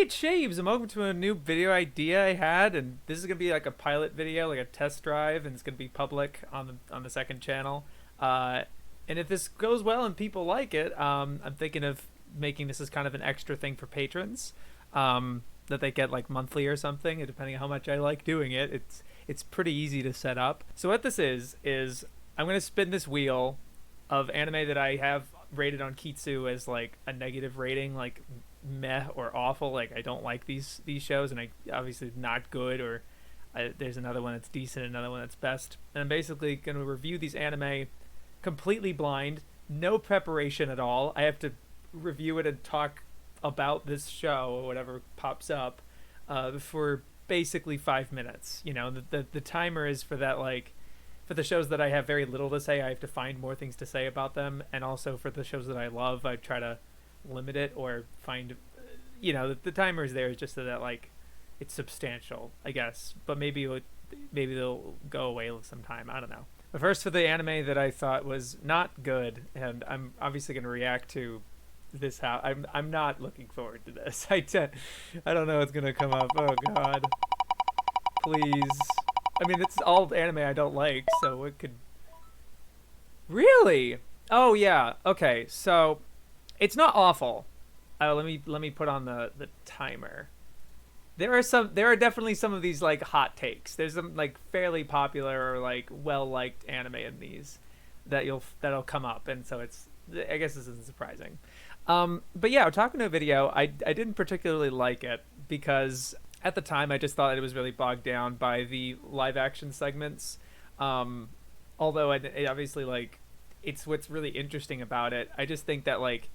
Sweet shaves! I'm open to a new video idea I had, and this is gonna be like a pilot video, like a test drive, and it's gonna be public on the second channel. Uh, and if this goes well and people like it, I'm thinking of making this as kind of an extra thing for patrons, that they get like monthly or something, depending on how much I like doing it. It's pretty easy to set up. So what this is I'm gonna spin this wheel of anime that I have rated on Kitsu as like a negative rating, like meh or awful. Like I don't like these shows, and I obviously not good, or there's another one that's decent, another one that's best. And I'm basically going to review these anime completely blind, no preparation at all. I have to review it and talk about this show or whatever pops up for basically 5 minutes. You know, the timer is for that, like for the shows that I have very little to say, I have to find more things to say about them, and also for the shows that I love, I try to limit it or find, you know, the timer is there just so that like it's substantial, I guess. But maybe they'll go away sometime. I don't know. But first, for the anime that I thought was not good, and I'm obviously going to react to this. How I'm not looking forward to this. I don't know what's going to come up. Oh God, please. I mean, it's all anime I don't like, so it could. Really? Oh yeah. Okay, so it's not awful. Let me put on the timer. There are definitely some of these like hot takes. There's some like fairly popular or like well liked anime in these that'll come up, and so I guess this isn't surprising. But yeah, talking to a video, I didn't particularly like it because at the time I just thought it was really bogged down by the live action segments. Although it obviously like it's what's really interesting about it. I just think that like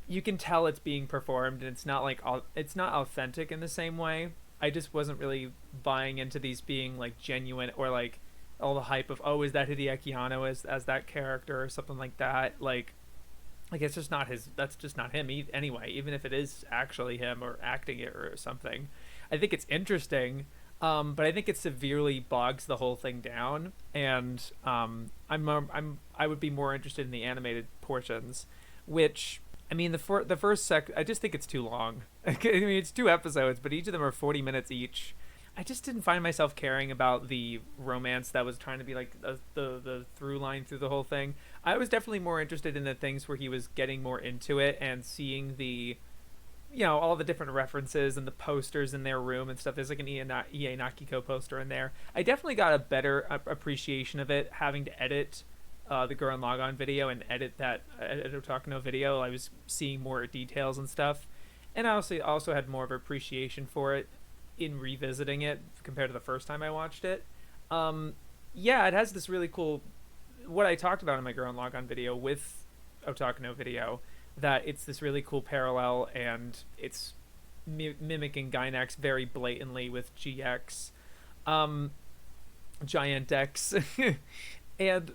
you can tell it's being performed, and it's not like it's not authentic in the same way. I just wasn't really buying into these being like genuine, or like all the hype of, oh, is that Hideaki Anno as that character or something like that. Like it's just not his. That's just not him anyway. Even if it is actually him or acting it or something, I think it's interesting. But I think it severely bogs the whole thing down, and I would be more interested in the animated portions, which I mean the first I just think it's too long. I mean it's 2 episodes, but each of them are 40 minutes each. I just didn't find myself caring about the romance that was trying to be like the through line through the whole thing. I was definitely more interested in the things where he was getting more into it and seeing the, you know, all the different references and the posters in their room and stuff. There's like an Ie Nakiko poster in there. I definitely got a better appreciation of it having to edit the Gurren Lagann video and edit that Otakano video. I was seeing more details and stuff, and I also had more of an appreciation for it in revisiting it compared to the first time I watched it. Yeah, it has this really cool, what I talked about in my Gurren Lagann video with Otakano video, that it's this really cool parallel, and it's mimicking Gainax very blatantly with GX, Giant X, and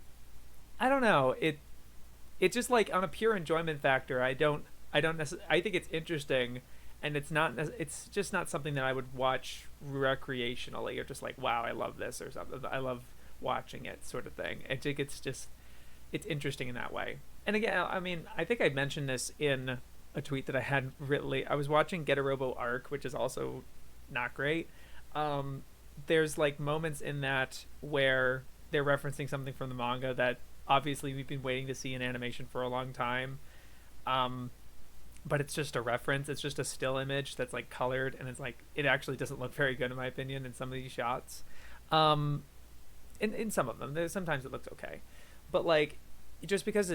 I don't know, it just like on a pure enjoyment factor, I think it's interesting, and it's just not something that I would watch recreationally or just like, wow, I love this or something. I love watching it sort of thing. I think it's interesting in that way. And again, I mean, I think I mentioned this in a tweet that I had written. I was watching Get-A-Robo Arc, which is also not great. There's like moments in that where they're referencing something from the manga that obviously we've been waiting to see in animation for a long time. But it's just a reference. It's just a still image that's like colored, and it's like it actually doesn't look very good in my opinion in some of these shots. In some of them, sometimes it looks okay, but like just because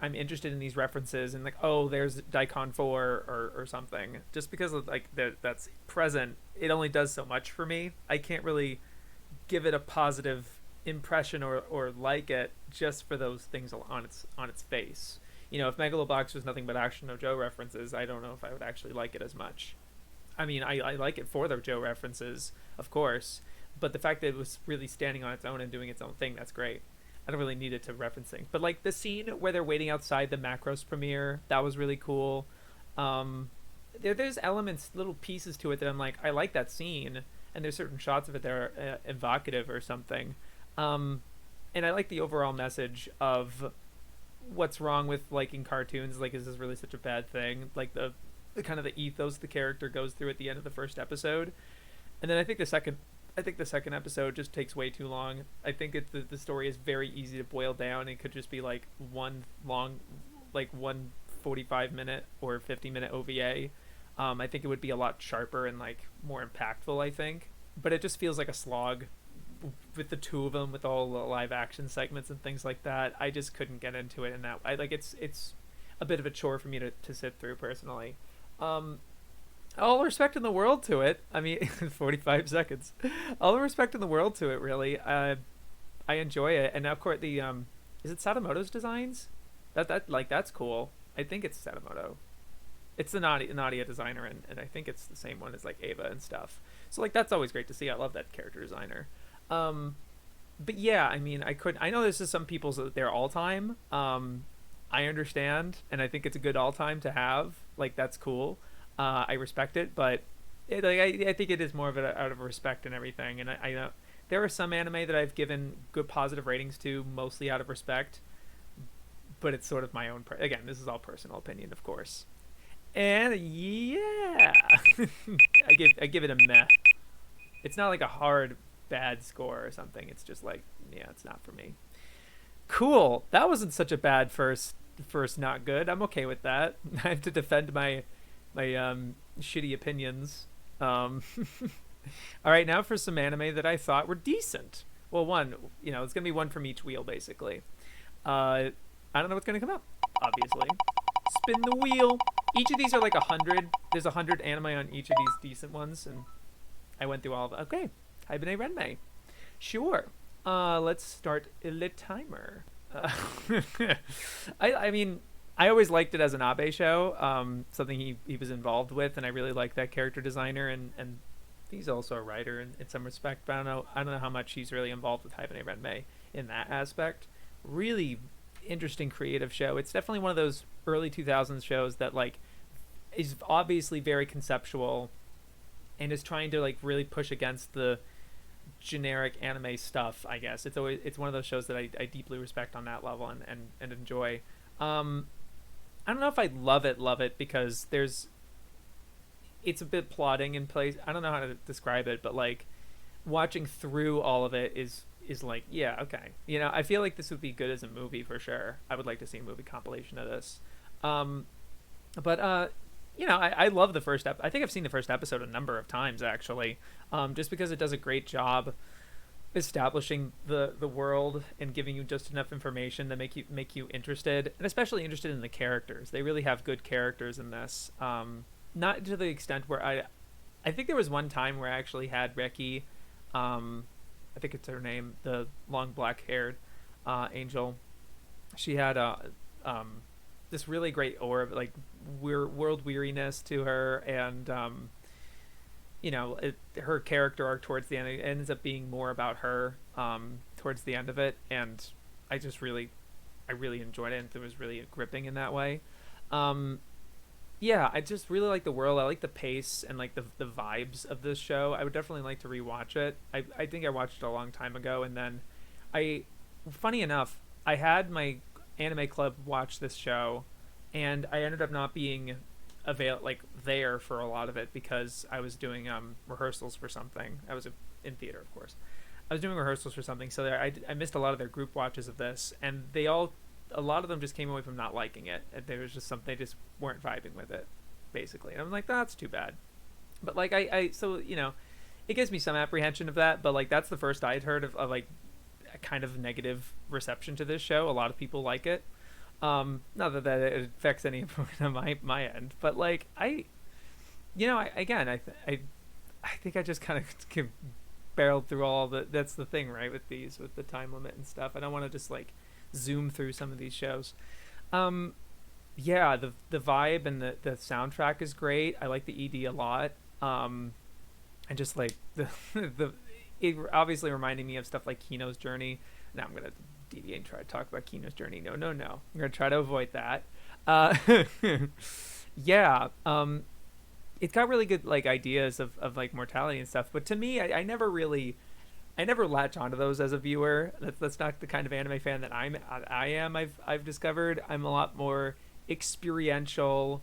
I'm interested in these references and like, oh, there's Daikon 4 or something, just because of like that's present, it only does so much for me. I can't really give it a positive impression or like it just for those things on its face. You know, if Megalobox was nothing but Action no Joe references, I don't know if I would actually like it as much. I mean, I like it for the Joe references, of course, but the fact that it was really standing on its own and doing its own thing, that's great. I don't really need it to referencing. But like the scene where they're waiting outside the Macros premiere, that was really cool. There's elements, little pieces to it that I'm like, I like that scene, and there's certain shots of it that are evocative or something. And I like the overall message of what's wrong with liking cartoons. Like, is this really such a bad thing? Like the kind of the ethos the character goes through at the end of the first episode. And then I think the second episode just takes way too long. I think the story is very easy to boil down. It could just be like one long, like one 45-minute or 50-minute OVA. I think it would be a lot sharper and like more impactful, I think. But it just feels like a slog with the two of them, with all the live action segments and things like that. I just couldn't get into it in that. I like it's a bit of a chore for me to sit through personally. Um, all respect in the world to it. I mean, 45 seconds. All the respect in the world to it, really. I enjoy it, and of course the is it Sadamoto's designs? That's cool. I think it's Sadamoto. It's the Nadia designer, and I think it's the same one as like Ava and stuff. So like that's always great to see. I love that character designer. Um, but yeah, I mean, I know this is some people's their all time. I understand, and I think it's a good all time to have. Like that's cool. I respect it, but I think it is more of it out of respect and everything. And I know there are some anime that I've given good positive ratings to, mostly out of respect. But it's sort of my own. Again, this is all personal opinion, of course. And yeah, I give it a meh. It's not like a hard bad score or something. It's just like, yeah, it's not for me. Cool. That wasn't such a bad first not good. I'm okay with that. I have to defend my shitty opinions. All right, now for some anime that I thought were decent. Well, one, it's gonna be one from each wheel basically. I don't know what's gonna come up. Obviously, spin the wheel. Each of these are like 100. There's 100 anime on each of these decent ones, and I went through all of them. Okay, Haibane Renmei. Sure. Let's start the timer. I mean, I always liked it as an Abe show, something he was involved with, and I really like that character designer, and he's also a writer in some respect. But I don't know how much he's really involved with Haibane Renmei in that aspect. Really interesting creative show. It's definitely one of those early 2000s shows that like is obviously very conceptual and is trying to like really push against the generic anime stuff. I guess it's one of those shows that I deeply respect on that level and enjoy. I don't know if I love it because it's a bit plodding in place. I don't know how to describe it, but like watching through all of it is like, yeah, okay. I feel like this would be good as a movie for sure. I would like to see a movie compilation of this. But I love the first I think I've seen the first episode a number of times actually. Just because it does a great job establishing the world and giving you just enough information to make you interested, and especially interested in the characters. They really have good characters in this. Not to the extent where I think there was one time where I actually had Reki, I think it's her name, the long black haired angel. She had this really great aura of like world weariness to her, and her character arc towards the end, it ends up being more about her towards the end of it, and I really enjoyed it, and it was really gripping in that way. Yeah, I just really like the world. I like the pace and like the vibes of this show. I would definitely like to rewatch it. I think I watched it a long time ago, and then funny enough, I had my anime club watch this show, and I ended up not being there for a lot of it because I was doing rehearsals for something. I was in theater, of course. I was doing rehearsals for something, so I missed a lot of their group watches of this, and a lot of them just came away from not liking it. There was just something, they just weren't vibing with it, basically. And I'm like, that's too bad. But like so it gives me some apprehension of that. But like that's the first I'd heard of like a kind of negative reception to this show. A lot of people like it. Not that it affects any on my end, but like I think I just kind of barreled through all the. That's the thing, right? With the time limit and stuff, I don't want to just like zoom through some of these shows. Yeah, the vibe and the soundtrack is great. I like the ED a lot. And just like it obviously reminding me of stuff like Kino's Journey. Now I'm gonna deviate and try to talk about Kino's Journey. No. I'm gonna try to avoid that. Uh, yeah. It's got really good like ideas of like mortality and stuff. But to me, I never latch onto those as a viewer. That's not the kind of anime fan that I am. I've discovered I'm a lot more experiential,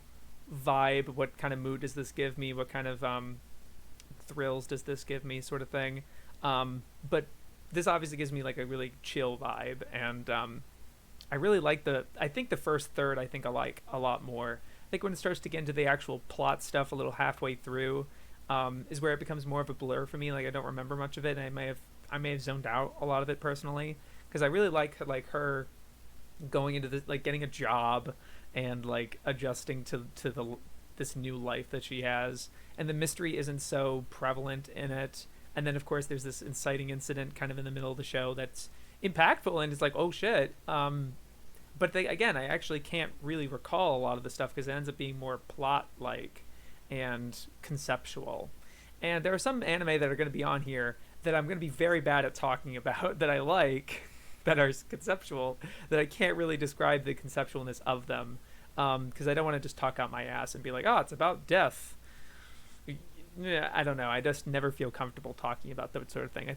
vibe, what kind of mood does this give me, what kind of thrills does this give me, sort of thing. But this obviously gives me like a really chill vibe, and I really like I think the first third I think I like a lot more. I think when it starts to get into the actual plot stuff a little halfway through, is where it becomes more of a blur for me. Like I don't remember much of it, and I may have zoned out a lot of it personally, because I really like her going into this, like getting a job and like adjusting to the this new life that she has, and the mystery isn't so prevalent in it. And then of course there's this inciting incident kind of in the middle of the show that's impactful, and it's like, oh shit. But they, again, I actually can't really recall a lot of the stuff because it ends up being more plot like and conceptual. And there are some anime that are going to be on here that I'm going to be very bad at talking about that I like, that are conceptual, that I can't really describe the conceptualness of them, because I don't want to just talk out my ass and be like, oh, it's about death. Yeah, I don't know. I just never feel comfortable talking about that sort of thing.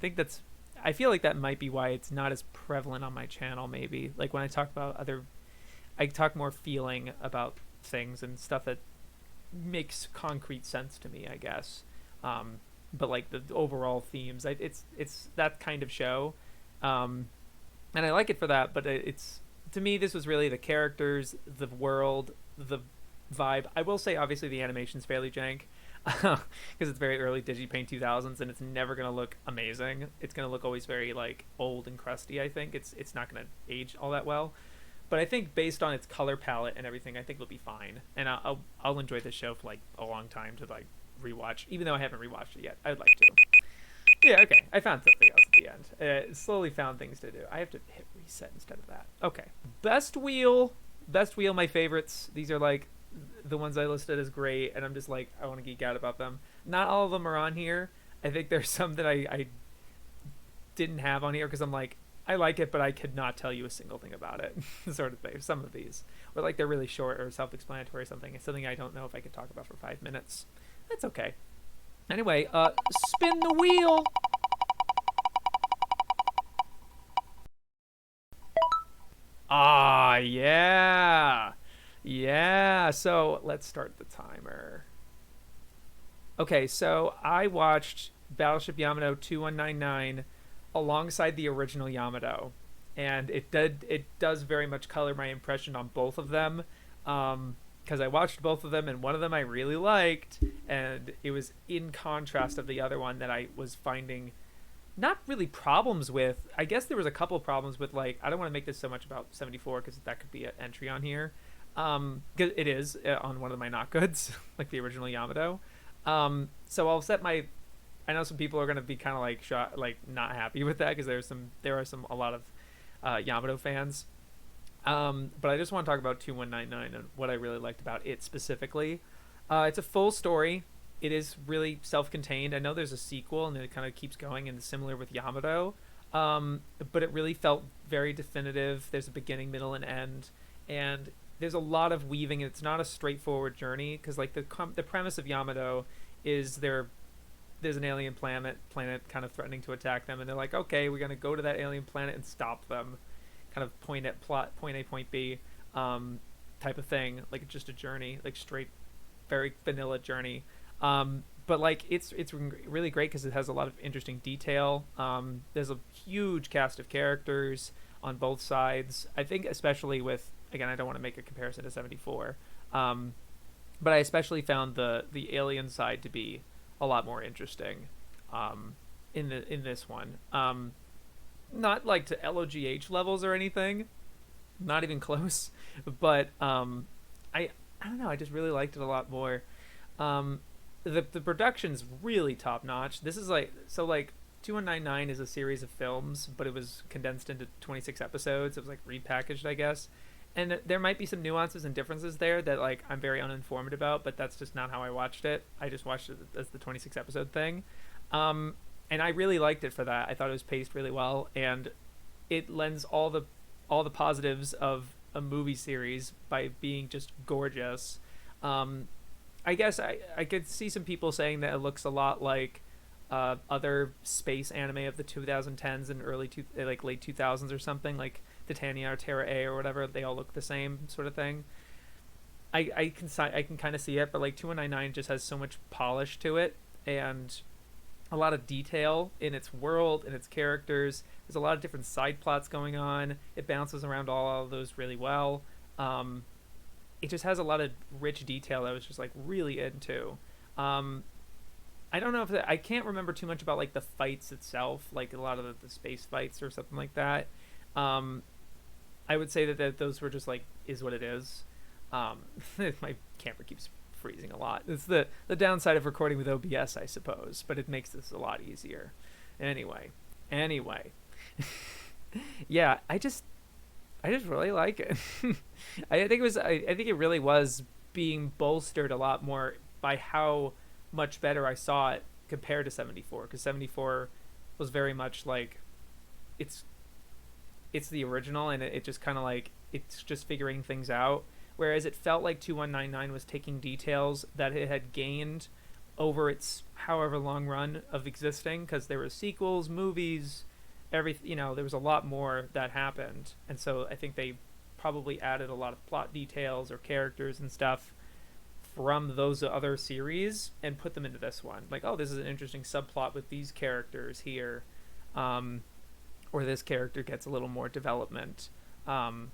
I feel like that might be why it's not as prevalent on my channel, maybe. Like when I talk about I talk more feeling about things and stuff that makes concrete sense to me, I guess. But like the overall themes, it's that kind of show. And I like it for that, but it's, to me, this was really the characters, the world, the vibe. I will say, obviously, the animation's fairly jank, because it's very early Digipaint 2000s, and it's never going to look amazing. It's going to look always very like old and crusty. I think it's not going to age all that well, but I think based on its color palette and everything, I think it'll be fine, and I'll enjoy this show for like a long time to like rewatch, even though I haven't rewatched it yet. I'd like to. Yeah, okay. I found something else at the end. Slowly found things to do. I have to hit reset instead of that. Okay. Best Wheel, my favorites. These are like the ones I listed as great, and I'm just like, I want to geek out about them. Not all of them are on here. I think there's some that I didn't have on here because I'm like, I like it, but I could not tell you a single thing about it, sort of thing. Some of these, or like they're really short or self-explanatory or something. It's something I don't know if I could talk about for 5 minutes. That's okay. Anyway, spin the wheel. Ah, yeah. Yeah, so let's start the timer. Okay, so I watched Battleship Yamato 2199 alongside the original Yamato, and it does very much color my impression on both of them. Because I watched both of them, and one of them I really liked, and it was in contrast of the other one that I was finding not really problems with. I guess there was a couple of problems with, like, I don't want to make this so much about 74 because that could be an entry on here. 'Cause it is on one of my not goods, like the original Yamato. So I'll set my. I know some people are gonna be kind of like shot, like not happy with that because there are a lot of Yamato fans. But I just want to talk about 2199 and what I really liked about it specifically. It's a full story. It is really self-contained. I know there's a sequel and it kind of keeps going, and similar with Yamato. But it really felt very definitive. There's a beginning, middle, and end, and there's a lot of weaving. It's not a straightforward journey because like the premise of Yamato is there's an alien planet kind of threatening to attack them, and they're like, okay, we're gonna go to that alien planet and stop them. Kind of point A, point B, type of thing. Like just a journey, like straight, very vanilla journey. But like it's really great because it has a lot of interesting detail. There's a huge cast of characters on both sides. I think especially with, again, I don't want to make a comparison to 74, but I especially found the alien side to be a lot more interesting in this one. Not like to LOGH levels or anything, not even close, but I don't know, I just really liked it a lot more. The production's really top notch. This is like 2199 is a series of films, but it was condensed into 26 episodes. It was like repackaged, I guess. And there might be some nuances and differences there that like I'm very uninformed about, but that's just not how I watched it. I just watched it as the 26 episode thing. And I really liked it for that. I thought it was paced really well, and it lends all the positives of a movie series by being just gorgeous. I guess I could see some people saying that it looks a lot like other space anime of the 2010s and late 2000s or something, like Titania or Terra A or whatever. They all look the same sort of thing. I can kind of see it, but like 2199 just has so much polish to it and a lot of detail in its world and its characters. There's a lot of different side plots going on. It bounces around all of those really well. Um, it just has a lot of rich detail that I was just like really into. Um, I don't know if I can't remember too much about like the fights itself, like a lot of the space fights or something like that. Um, I would say that those were just like is what it is. Um, my camera keeps freezing a lot. It's the downside of recording with OBS, I suppose, but it makes this a lot easier. Anyway, yeah, I just really like it. I think it really was being bolstered a lot more by how much better I saw it compared to 74, because 74 was very much like it's it's the original, and it just kind of like it's just figuring things out, whereas it felt like 2199 was taking details that it had gained over its however long run of existing, because there were sequels, movies, every there was a lot more that happened, and so I think they probably added a lot of plot details or characters and stuff from those other series and put them into this one. Like, oh, this is an interesting subplot with these characters here, um, or this character gets a little more development. Um,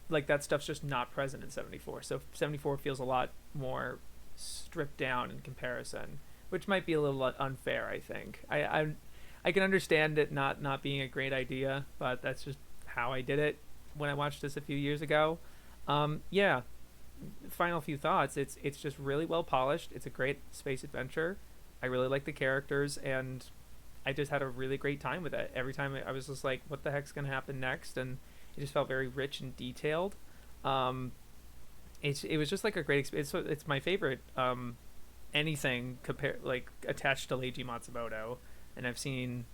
like that stuff's just not present in 74. So 74 feels a lot more stripped down in comparison, which might be a little unfair. I think I can understand it not being a great idea, but that's just how I did it when I watched this a few years ago. Yeah, final few thoughts. It's just really well polished. It's a great space adventure. I really like the characters, and I just had a really great time with it. Every time I was just like, "What the heck's gonna happen next?" And it just felt very rich and detailed. Um, it was just like a great experience. It's my favorite anything compare like attached to Leiji Matsumoto, and I've seen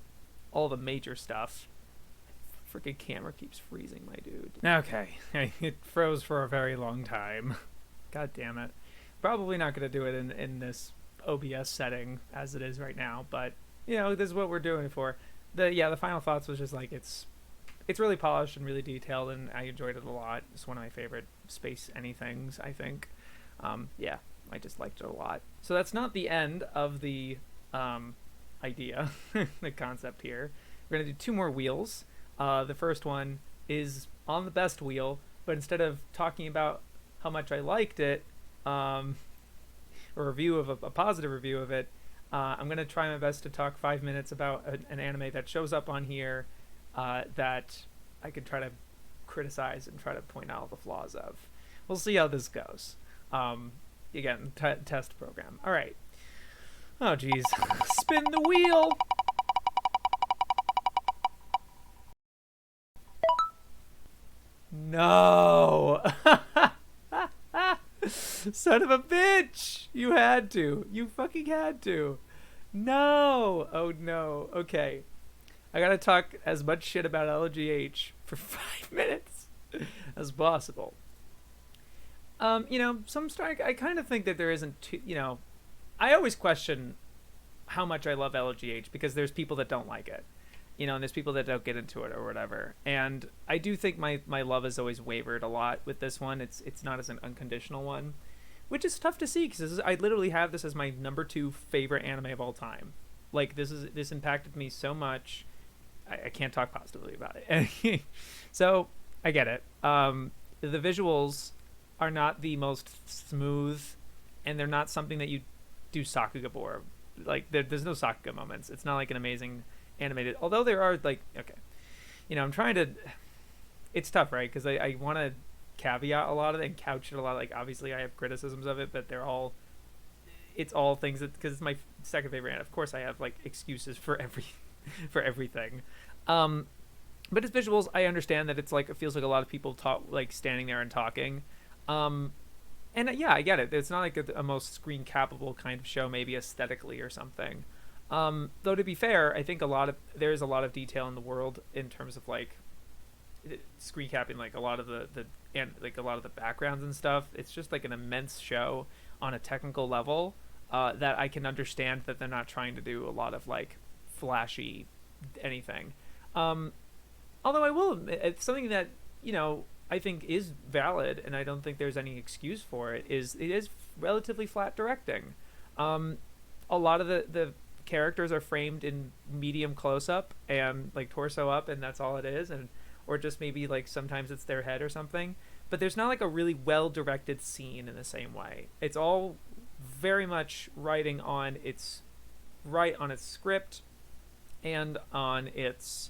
all the major stuff. Freaking camera keeps freezing, my dude. Okay, it froze for a very long time. God damn it. Probably not going to do it in this OBS setting as it is right now, but this is what we're doing it for. The final thoughts was just like it's really polished and really detailed, and I enjoyed it a lot. It's one of my favorite space anythings, I think. Yeah, I just liked it a lot. So that's not the end of the idea, the concept here. We're going to do two more wheels. The first one is on the best wheel, but instead of talking about how much I liked it, a review of a positive review of it, I'm going to try my best to talk 5 minutes about an anime that shows up on here that I could try to criticize and try to point out the flaws of. We'll see how this goes. Again, test program. All right. Oh, geez. Spin the wheel! No! Son of a bitch! You had to. You fucking had to. No! Oh no. Okay. I gotta talk as much shit about LGH for 5 minutes as possible. Some strike. I kind of think that there isn't too. I always question how much I love LGH because there's people that don't like it. And there's people that don't get into it or whatever. And I do think my love has always wavered a lot with this one. It's not as an unconditional one, which is tough to see because I literally have this as my number 2 favorite anime of all time. Like this impacted me so much. I can't talk positively about it. So I get it. The visuals are not the most smooth, and they're not something that you do Sakugabor. Like there's no Sakuga moments. It's not like an amazing animated, although there are like okay, I'm trying to. It's tough, right? Because I want to caveat a lot of it and couch it a lot. Like obviously I have criticisms of it, but it's all things that because it's my second favorite, and of course I have like excuses for for everything. But its visuals, I understand that it's like it feels like a lot of people talk like standing there and talking. And yeah, I get it. It's not like a most screen capable kind of show, maybe aesthetically or something. Though to be fair, I think there is a lot of detail in the world in terms of like screen capping, like a lot of and like a lot of the backgrounds and stuff. It's just like an immense show on a technical level that I can understand that they're not trying to do a lot of like flashy anything. Although I will admit, it's something that I think is valid, and I don't think there's any excuse for it, is it is relatively flat directing. Um, a lot of the characters are framed in medium close up and like torso up, and that's all it is, and or just maybe like sometimes it's their head or something. But there's not like a really well directed scene in the same way. It's all very much writing on its right on its script and on its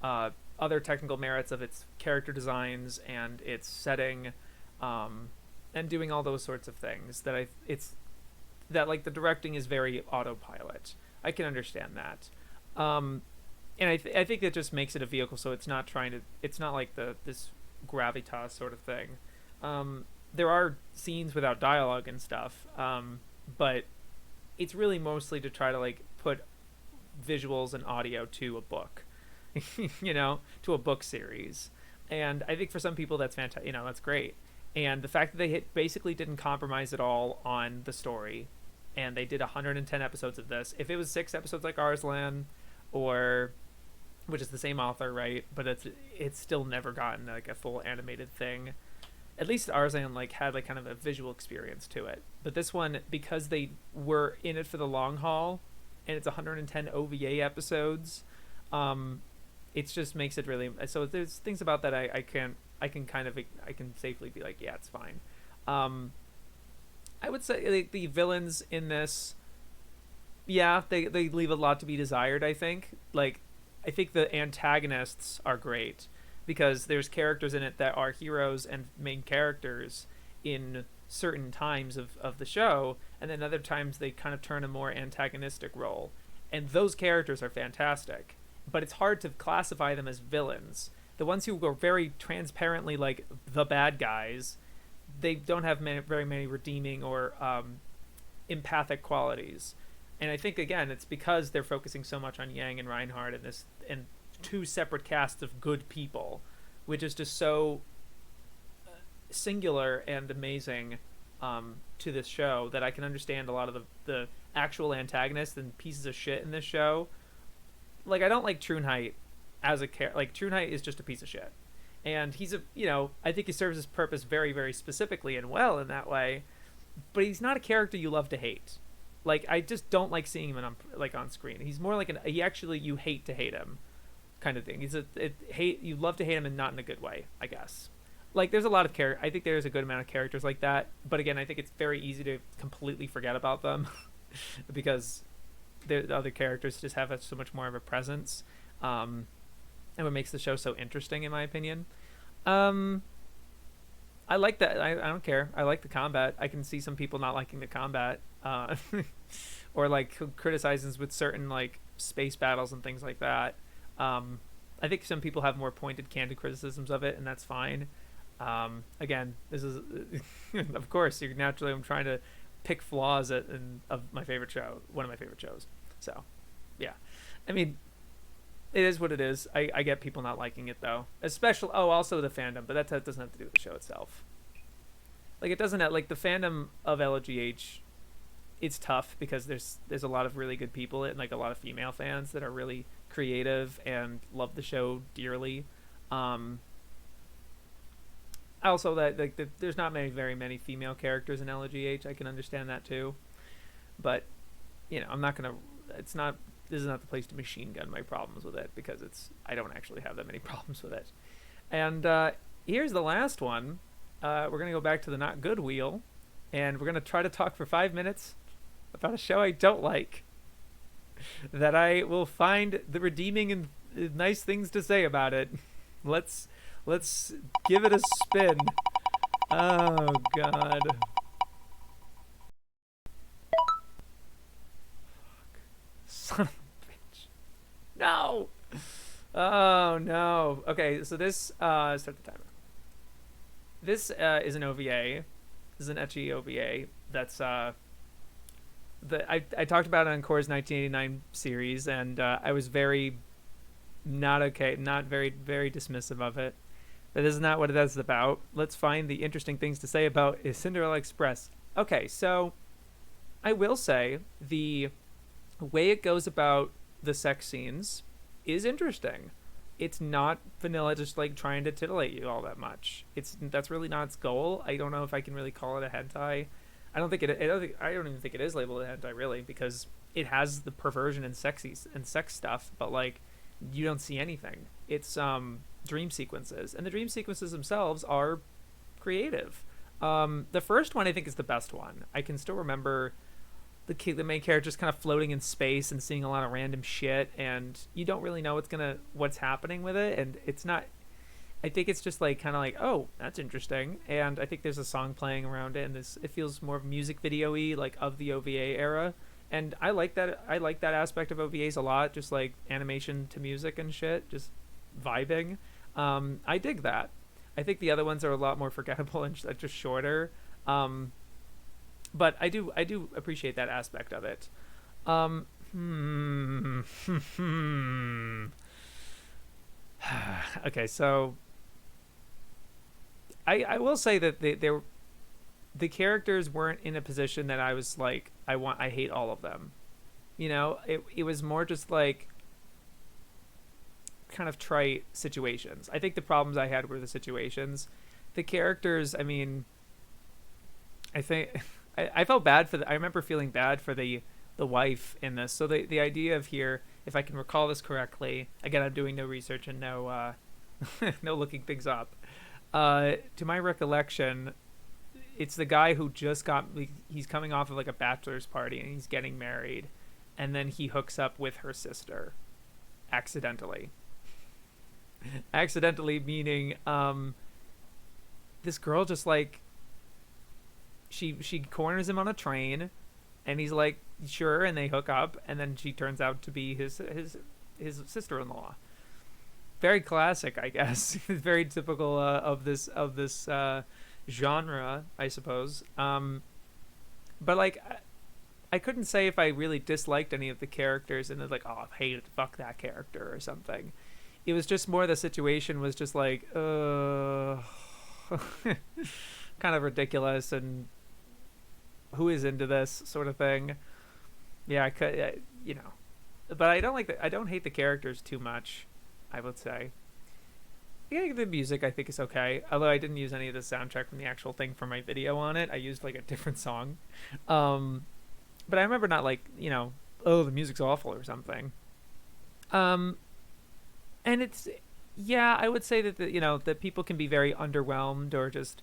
uh, other technical merits of its character designs and its setting, um, and doing all those sorts of things. It's that like the directing is very autopilot. I can understand that, and I think that just makes it a vehicle, so it's not trying to. It's not like this gravitas sort of thing. There are scenes without dialogue and stuff, but it's really mostly to try to like put visuals and audio to a book, to a book series. And I think for some people that's fantastic. That's great. And the fact that they basically didn't compromise at all on the story, and they did 110 episodes of this. If it was 6 episodes like Arslan, or which is the same author, right? But it's still never gotten like a full animated thing. At least Arslan like had like kind of a visual experience to it. But this one, because they were in it for the long haul, and it's 110 OVA episodes, it just makes it really. So there's things about that I can safely be like, yeah, it's fine. I would say like, the villains in this, yeah, they leave a lot to be desired. I think the antagonists are great because there's characters in it that are heroes and main characters in certain times of the show, and then other times they kind of turn a more antagonistic role, and those characters are fantastic, but it's hard to classify them as villains. The ones who are very transparently like the bad guys, they don't have very many redeeming or empathic qualities. And I think again it's because they're focusing so much on Yang and Reinhardt and two separate casts of good people, which is just so singular and amazing to this show that I can understand a lot of the actual antagonists and pieces of shit in this show. Like I don't like Trunheit as a character. Like Trunheit is just a piece of shit, and he's I think he serves his purpose very very specifically and well in that way, but he's not a character you love to hate. Like I just don't like seeing him on screen. He's more like you hate to hate him kind of thing. You love to hate him and not in a good way, I guess. Like there's a lot of I think there's a good amount of characters like that, but again I think it's very easy to completely forget about them because the other characters just have so much more of a presence, and what makes the show so interesting in my opinion. I like that. I don't care. I like the combat. I can see some people not liking the combat, or like criticizes with certain like space battles and things like that. I think some people have more pointed, candid criticisms of it, and that's fine. Again, this is, of course, I'm trying to pick flaws of my favorite show, one of my favorite shows. So, yeah. I mean, it is what it is. I get people not liking it, though. Especially, also the fandom, but that doesn't have to do with the show itself. Like, it doesn't have, like, the fandom of LGH, it's tough because there's a lot of really good people and, like, a lot of female fans that are really creative and love the show dearly. Also, that like there's not very many female characters in LGH. I can understand that too, but I'm not gonna. It's not. This is not the place to machine gun my problems with it because I don't actually have that many problems with it. And here's the last one. We're gonna go back to the not good wheel, and we're gonna try to talk for 5 minutes about a show I don't like, that I will find the redeeming and nice things to say about it. Let's give it a spin. Oh God. Son of a bitch. No. Oh no. Okay, so this start the timer. This is an OVA. This is an ecchi OVA. That's I talked about it on Core's 1989 series, and I was very not very very dismissive of it. That is not what it is about. Let's find the interesting things to say about Cinderella Express. Okay, so I will say the way it goes about the sex scenes is interesting. it's not vanilla just like trying to titillate you all that much. That's really not its goal. I don't know if I can really call it a hentai. I don't even think it is labeled a hentai really, because it has the perversion and sexy and sex stuff, but like you don't see anything. It's dream sequences, and the dream sequences themselves are creative. The first one I think is the best one. I can still remember the main character just kind of floating in space and seeing a lot of random shit, and you don't really know what's happening with it, and it's not. I think it's just like kind of like, oh, that's interesting, and I think there's a song playing around it, and it feels more music video-y, like of the OVA era, and I like that. I like that aspect of OVAs a lot, just like animation to music and shit, just vibing. I dig that. I think the other ones are a lot more forgettable and just shorter. But I do appreciate that aspect of it. Hmm. Okay, so I will say that the characters weren't in a position that I was like I hate all of them. It was more just like kind of trite situations. I think the problems I had were the situations. The characters, I mean, I think I felt bad for I remember feeling bad for the wife in this. So the idea of here, if I can recall this correctly, again I'm doing no research and no no looking things up. To my recollection, it's the guy who just he's coming off of like a bachelor's party and he's getting married, and then he hooks up with her sister accidentally. Accidentally meaning this girl just like she corners him on a train, and he's like sure, and they hook up, and then she turns out to be his sister-in-law. Very classic, I guess. Very typical of this genre, I suppose. But like I couldn't say if I really disliked any of the characters and it's like, oh, I hated fuck that character or something. It was just more the situation was just like kind of ridiculous, and who is into this sort of thing. Yeah, I could, but I don't I don't hate the characters too much, I would say. Yeah, the music I think is okay, although I didn't use any of the soundtrack from the actual thing for my video on it. I used like a different song. But I remember not like, oh, the music's awful or something. um and it's, yeah, I would say that that people can be very underwhelmed or just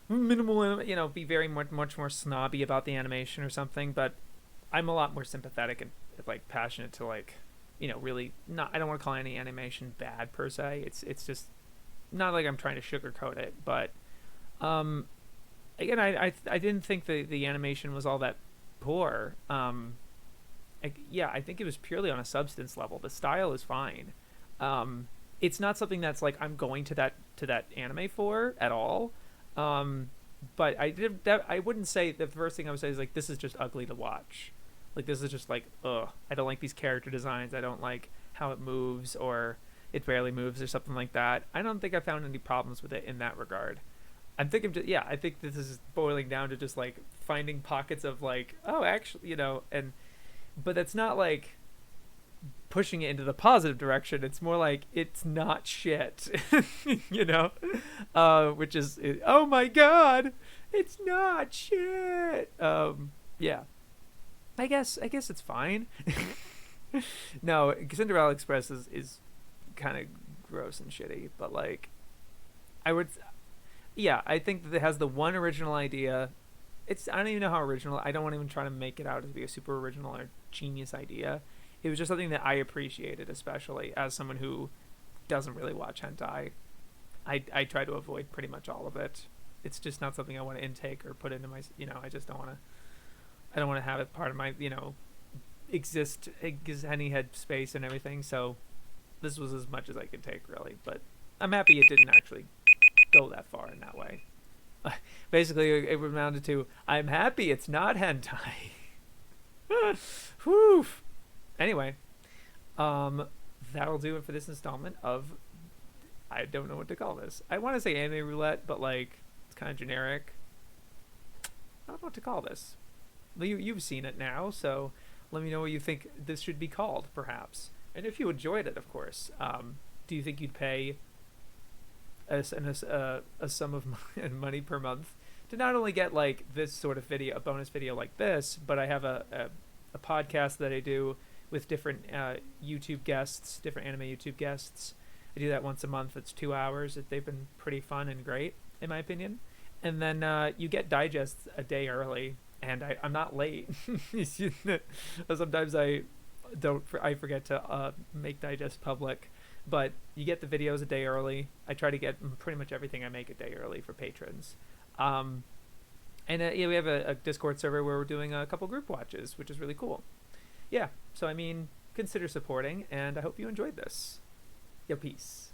minimal, be very much more snobby about the animation or something, but I'm a lot more sympathetic and like passionate to like, really not. I don't want to call any animation bad per se. It's just not like I'm trying to sugarcoat it, but um, again, I didn't think the animation was all that poor. Yeah, I think it was purely on a substance level. The style is fine. It's not something that's like I'm going to that anime for at all. But I wouldn't say the first thing I would say is like this is just ugly to watch. Like this is just like, ugh, I don't like these character designs. I don't like how it moves, or it barely moves or something like that. I don't think I found any problems with it in that regard. I'm thinking, yeah, I think this is boiling down to just like finding pockets of like, oh, actually, but that's not like pushing it into the positive direction. It's more like it's not shit, which is, oh my god, it's not shit. Yeah, I guess it's fine. No, Cinderella Express is kind of gross and shitty, but like I would, yeah, I think that it has the one original idea. I don't even know how original. I don't want to even try to make it out to be a super original or genius idea. It was just something that I appreciated, especially as someone who doesn't really watch hentai. I try to avoid pretty much all of it. It's just not something I want to intake or put into my. I just don't want to. I don't want to have it part of my. Exist any head space and everything. So this was as much as I could take, really. But I'm happy it didn't actually go that far in that way. Basically, it amounted to I'm happy it's not hentai. Whew. Anyway, that'll do it for this installment of, I don't know what to call this. I want to say anime roulette, but like it's kind of generic. I don't know what to call this. You've seen it now, so let me know what you think this should be called, perhaps. And if you enjoyed it, of course, do you think you'd pay a sum of money per month to not only get like this sort of video, a bonus video like this, but I have a podcast that I do with different YouTube guests, different anime YouTube guests. I do that once a month. It's 2 hours. They've been pretty fun and great, in my opinion. And then you get digests a day early, and I'm not late. Sometimes I forget to make digest public, but you get the videos a day early. I try to get pretty much everything I make a day early for patrons. And yeah, we have a Discord server where we're doing a couple group watches, which is really cool. Yeah, so I mean, consider supporting, and I hope you enjoyed this. Yo, peace.